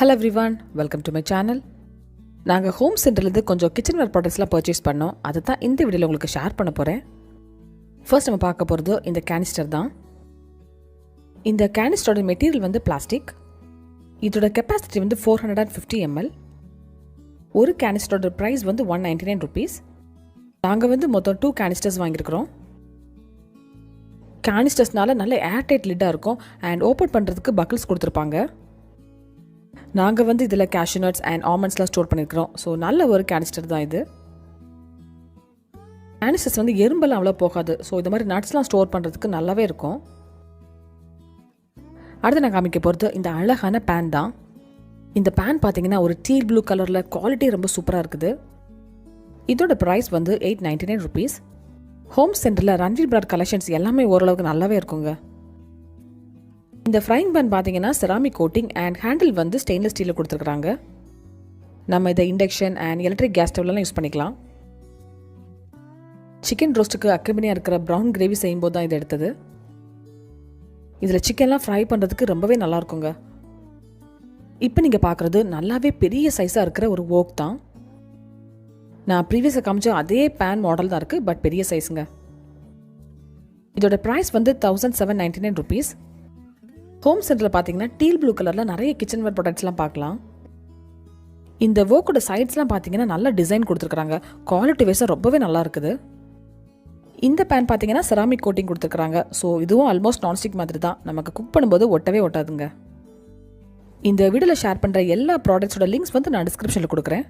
Hello everyone, welcome to my channel. நாங்கள் home சென்டர்லேருந்து கொஞ்சம் கிச்சன்வேர் ப்ராடக்ட்ஸ்லாம் பர்ச்சேஸ் பண்ணோம். அதை தான் இந்த வீடியோவில் உங்களுக்கு ஷேர் பண்ண போகிறேன். ஃபர்ஸ்ட் நம்ம பார்க்க போகிறது இந்த கேனிஸ்டர் தான். இந்த கேனிஸ்டரோட மெட்டீரியல் வந்து பிளாஸ்டிக். இதோட கெப்பாசிட்டி வந்து 450 ml. ஒரு கேனிஸ்டரோட ப்ரைஸ் வந்து 199 rupees. நாங்கள் வந்து மொத்தம் 2 கேனிஸ்டர்ஸ் வாங்கியிருக்கிறோம். கேனிஸ்டர்ஸ்னால நல்ல ஏர்டைட் லிட்டாக இருக்கும் அண்ட் ஓப்பன் பண்ணுறதுக்கு பக்கிள்ஸ் கொடுத்துருப்பாங்க. நாங்கள் வந்து இதில் கேஷ்யூ நட்ஸ் அண்ட் ஆல்மண்ட்ஸ்லாம் ஸ்டோர் பண்ணியிருக்கிறோம். ஸோ நல்ல ஒரு கேனிஸ்டர் தான் இது. கேனிஸ்டர்ஸ் வந்து எறும்பெல்லாம் அவ்வளோ போகாது. ஸோ இது மாதிரி நட்ஸ்லாம் ஸ்டோர் பண்ணுறதுக்கு நல்லாவே இருக்கும். அடுத்து நான் காமிக்க போகிறது இந்த அழகான பேன் தான். இந்த பேன் பார்த்தீங்கன்னா ஒரு டீல் ப்ளூ கலரில் குவாலிட்டி ரொம்ப சூப்பராக இருக்குது. இதோட ப்ரைஸ் வந்து 899 rupees. ஹோம் சென்டரில் ரன்வீர் பிராட் கலெக்ஷன்ஸ் எல்லாமே ஓரளவுக்கு நல்லாவே இருக்குங்க. இந்த ஃப்ரைங் பேன் பார்த்தீங்கன்னா செராமிக் கோட்டிங் அண்ட் ஹேண்டில் வந்து ஸ்டெயின்லெஸ் ஸ்டீலில் கொடுத்துருக்குறாங்க. நம்ம இதை இண்டக்ஷன் அண்ட் எலக்ட்ரிக் கேஸ் ஸ்டவ்லாம் யூஸ் பண்ணிக்கலாம். சிக்கன் ரோஸ்ட்டுக்கு அக்கம்பனியாக இருக்கிற ப்ரௌன் கிரேவி செய்யும்போது தான் இதை எடுத்தது. இதில் சிக்கன்லாம் ஃப்ரை பண்ணுறதுக்கு ரொம்பவே நல்லா இருக்குங்க. இப்போ நீங்கள் பார்க்குறது நல்லாவே பெரிய சைஸாக இருக்கிற ஒரு ஓக் தான். நான் ப்ரீவியஸாக காமிச்ச அதே பேன் மாடல் தான் இருக்குது, பட் பெரிய சைஸுங்க. இதோட ப்ரைஸ் வந்து 1799 rupees. ஹோம் சென்டரில் பார்த்தீங்கன்னா டீல் ப்ளூ கலரில் நிறைய கிச்சன்வேர் ப்ராடக்ட்ஸ்லாம் பார்க்கலாம். இந்த ஓக்கோட சைட்ஸ்லாம் பார்த்தீங்கன்னா நல்ல டிசைன் கொடுத்துருக்குறாங்க. குவாலிட்டி வைஸாக ரொம்பவே நல்லா இருக்குது. இந்த பேன் பார்த்தீங்கன்னா செராமிக் கோட்டிங் கொடுத்துருக்குறாங்க. ஸோ இதுவும் ஆல்மோஸ்ட் நான்ஸ்டிக் மாதிரி தான். நமக்கு குக் பண்ணும்போது ஒட்டவே ஒட்டாதுங்க. இந்த வீடியோவில் ஷேர் பண்ணுற எல்லா ப்ராடக்ட்ஸோட லிங்க்ஸ் வந்து நான் டிஸ்கிரிப்ஷனில் கொடுக்குறேன்.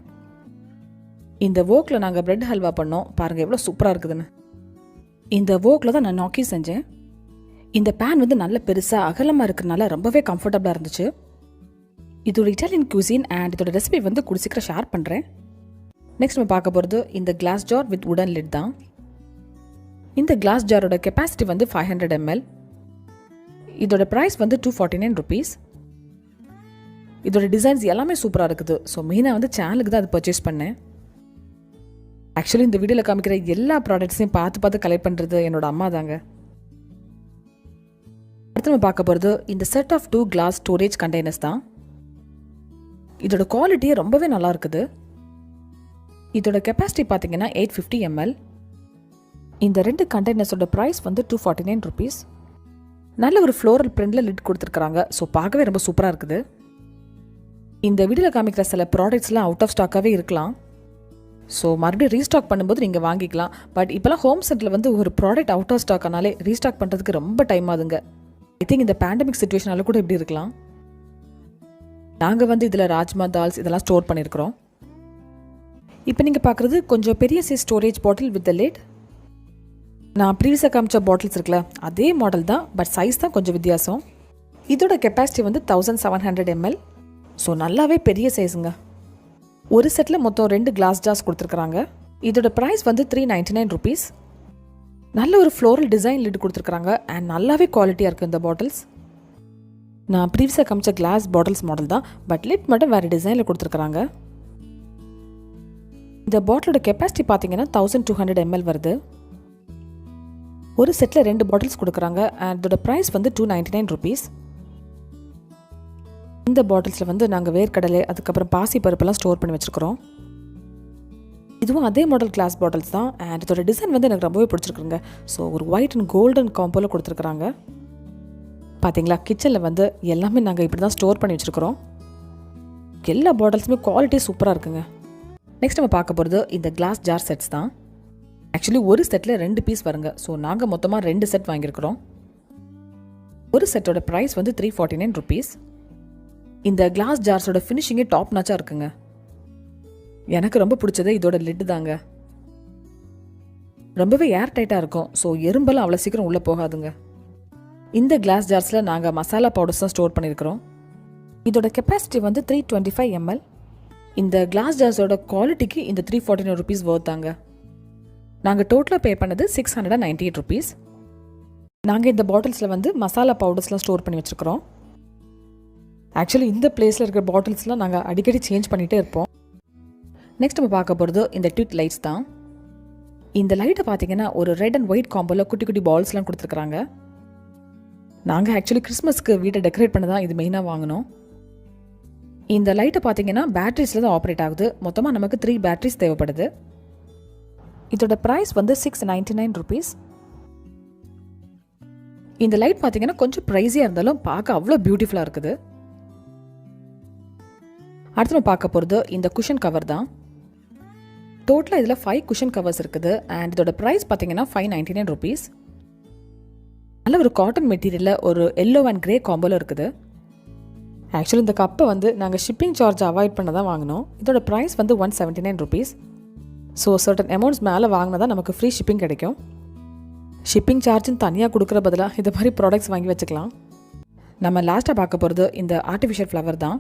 இந்த ஓக்கில் நாங்கள் பிரெட் ஹல்வா பண்ணோம். பாருங்கள் எவ்வளோ சூப்பராக இருக்குதுன்னு. இந்த ஓக்கில் தான் நான் நாக்கி செஞ்சேன். இந்த பேன் வந்து நல்ல பெருசாக அகலமாக இருக்கிறனால ரொம்பவே கம்ஃபர்டபுளாக இருந்துச்சு. இதோட இட்டாலியன் குசின் அண்ட் இதோட ரெசிபி வந்து சீக்கிரம் ஷேர் பண்ணுறேன். நெக்ஸ்ட் நம்ம பார்க்க போகிறது இந்த கிளாஸ் ஜார் வித் உடன் லிட் தான். இந்த கிளாஸ் ஜாரோட கெப்பாசிட்டி வந்து 500 ml. இதோட ப்ரைஸ் வந்து 249 rupees. இதோட டிசைன்ஸ் எல்லாமே சூப்பராக இருக்குது. ஸோ மெயினாக வந்து சேனலுக்கு தான் அது பர்ச்சேஸ் பண்ணேன். ஆக்சுவலி இந்த வீடியோவில் காமிக்கிற எல்லா ப்ராடக்ட்ஸையும் பார்த்து கலெக்ட் பண்ணுறது என்னோட அம்மா தாங்க. அடுத்து நம்ம பார்க்க போகிறது இந்த set of 2 glass storage containers தான். இதோட குவாலிட்டியே ரொம்பவே நல்லா இருக்குது. இதோட கெப்பாசிட்டி பார்த்தீங்கன்னா 850 ml. இந்த 2 கண்டெய்னர்ஸோட ப்ரைஸ் வந்து 249 rupees. நல்ல ஒரு ஃப்ளோரல் பிரிண்டில் லிட் கொடுத்துருக்குறாங்க. ஸோ பார்க்கவே ரொம்ப சூப்பராக இருக்குது. இந்த வீடியோவில் காமிக்கிற சில ப்ராடக்ட்ஸ்லாம் அவுட் ஆஃப் ஸ்டாக்காகவே இருக்கலாம். ஸோ மறுபடியும் ரீஸ்டாக் பண்ணும்போது நீங்கள் வாங்கிக்கலாம். பட் இப்போலாம் ஹோம் சென்டரில் வந்து ஒரு ப்ராடக்ட் அவுட் ஆஃப் ஸ்டாக் ஆனாலே ரீஸ்டாக் பண்ணுறதுக்கு ரொம்ப டைம் ஆகுதுங்க. ஐ திங்க் இந்த பேண்டமிக் சிச்சுவேஷனால கூட இப்படி இருக்கலாம். நாங்கள் வந்து இதில் ராஜ்மா தால்ஸ் இதெல்லாம் ஸ்டோர் பண்ணியிருக்கிறோம். இப்போ நீங்கள் பார்க்குறது கொஞ்சம் பெரிய size storage bottle with the lid. நான் ப்ரீவியஸாக காமிச்ச பாட்டில்ஸ் இருக்குல்ல, அதே மாடல் தான், பட் சைஸ் தான் கொஞ்சம் வித்தியாசம். இதோட கெப்பாசிட்டி வந்து 1700 ml. ஸோ நல்லாவே பெரிய சைஸுங்க. ஒரு செட்டில் மொத்தம் 2 கிளாஸ் ஜார்ஸ் கொடுத்துருக்குறாங்க. இதோட ப்ரைஸ் வந்து 399 rupees. நல்ல ஒரு ஃப்ளோரல் டிசைன் லிட் கொடுத்துருக்குறாங்க அண்ட் நல்லாவே குவாலிட்டியாக இருக்குது இந்த பாட்டில்ஸ். நான் ப்ரீவியஸாக காமிச்ச கிளாஸ் பாட்டில்ஸ் மாடல் தான், பட் லிட் மட்டும் வேறு டிசைனில் கொடுத்துருக்குறாங்க. இந்த பாட்டிலோட கெப்பாசிட்டி பார்த்தீங்கன்னா 1200 ml வருது. ஒரு செட்டில் 2 பாட்டில்ஸ் கொடுக்குறாங்க அண்ட் இதோட ப்ரைஸ் வந்து 299 rupees. இந்த பாட்டில்ஸில் வந்து நாங்கள் வேர்க்கடலை அதுக்கப்புறம் பாசி பருப்பெல்லாம் ஸ்டோர் பண்ணி வச்சுருக்கிறோம். இதுவும் அதே மாடல் கிளாஸ் பாட்டில்ஸ் தான் அண்ட் இதோட டிசைன் வந்து எனக்கு ரொம்பவே பிடிச்சிருக்குங்க. ஸோ ஒரு ஒயிட் அண்ட் கோல்டன் காம்போவில் கொடுத்துருக்குறாங்க. பார்த்தீங்களா, கிச்சனில் வந்து எல்லாமே நாங்கள் இப்படி தான் ஸ்டோர் பண்ணி வச்சுருக்கிறோம். எல்லா பாட்டில்ஸுமே குவாலிட்டி சூப்பராக இருக்குங்க. நெக்ஸ்ட் நம்ம பார்க்க போகிறது இந்த கிளாஸ் ஜார் செட்ஸ் தான். ஆக்சுவலி ஒரு செட்டில் 2 பீஸ் வருங்க. ஸோ நாங்கள் மொத்தமாக 2 செட் வாங்கியிருக்கிறோம். ஒரு செட்டோட ப்ரைஸ் வந்து 349 rupees. இந்த கிளாஸ் ஜார்ஸோட ஃபினிஷிங்கே டாப் நாச்சாக இருக்குங்க. எனக்கு ரொம்ப பிடிச்சது இதோட லிட் தாங்க. ரொம்பவே ஏர் டைட்டாக இருக்கும். ஸோ எறும்பெல்லாம் அவ்வளோ சீக்கிரம் உள்ளே போகாதுங்க. இந்த கிளாஸ் ஜார்ஸில் நாங்கள் மசாலா பவுடர்ஸ் தான் ஸ்டோர் பண்ணியிருக்கிறோம். இதோட கெப்பாசிட்டி வந்து 325 ml. இந்த கிளாஸ் ஜார்ஸோட குவாலிட்டிக்கு இந்த 349 rupees தாங்க. நாங்கள் டோட்டலாக பே பண்ணது 698 rupees. நாங்கள் இந்த பாட்டில்ஸில் வந்து மசாலா பவுடர்ஸ்லாம் ஸ்டோர் பண்ணி வச்சுருக்கிறோம். ஆக்சுவலி இந்த பிளேஸில் இருக்கிற பாட்டில்ஸ்லாம் நாங்கள் அடிக்கடி சேஞ்ச் பண்ணிகிட்டே இருப்போம். நெக்ஸ்ட் நம்ம பார்க்க போகிறது இந்த ட்விட் லைட்ஸ் தான். இந்த லைட்டை பார்த்தீங்கன்னா ஒரு ரெட் அண்ட் ஒயிட் காம்போவில் குட்டி குட்டி பால்ஸ்லாம் கொடுத்துருக்குறாங்க. நாங்கள் ஆக்சுவலி கிறிஸ்மஸ்க்கு வீட்டை டெக்கரேட் பண்ண தான் இது மெயினாக வாங்கினோம். இந்த லைட்டை பார்த்தீங்கன்னா பேட்டரிஸில் தான் ஆப்ரேட் ஆகுது. மொத்தமாக நமக்கு 3 பேட்டரிஸ் தேவைப்படுது. இதோட ப்ரைஸ் வந்து ₹699. இந்த லைட் பார்த்தீங்கன்னா கொஞ்சம் ப்ரைஸியாக இருந்தாலும் பார்க்க அவ்வளோ பியூட்டிஃபுல்லாக இருக்குது. அடுத்து நம்ம பார்க்க போகிறது இந்த குஷன் கவர் தான். டோட்டலாக இதில் 5 குஷன் கவர்ஸ் இருக்குது. அண்ட் இதோட ப்ரைஸ் பார்த்தீங்கன்னா ₹599. நல்ல ஒரு காட்டன் மெட்டீரியலில் ஒரு எல்லோ அண்ட் கிரே காம்போவில் இருக்குது. ஆக்சுவலி இந்த கப்பை வந்து நாங்கள் ஷிப்பிங் சார்ஜ் அவாய்ட் பண்ண தான் வாங்கினோம். இதோட ப்ரைஸ் வந்து ₹179. ஸோ சர்டன் அமௌண்ட்ஸ் மேலே வாங்கினா தான் நமக்கு ஃப்ரீ ஷிப்பிங் கிடைக்கும். ஷிப்பிங் சார்ஜுன்னு தனியாக கொடுக்குற பதிலாக இது மாதிரி ப்ராடக்ட்ஸ் வாங்கி வச்சுக்கலாம். நம்ம லாஸ்ட்டாக பார்க்க போகிறது இந்த ஆர்டிஃபிஷியல் ஃப்ளவர் தான்.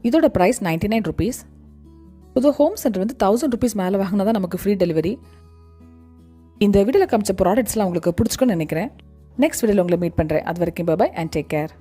இதோட ப்ரைஸ் ₹99. புது ஹோம் சென்டர் வந்து ₹1000 மேலே வாங்கினா தான் நமக்கு ஃப்ரீ டெலிவரி. இந்த வீடியோவில் காமிச்ச ப்ராடக்ட்ஸ்லாம் உங்களுக்கு பிடிச்சிக்குன்னு நினைக்கிறேன். நெக்ஸ்ட் வீடியோவில் உங்களை மீட் பண்ணுறேன். அது வரைக்கும் பை அண்ட் டேக் கேர்.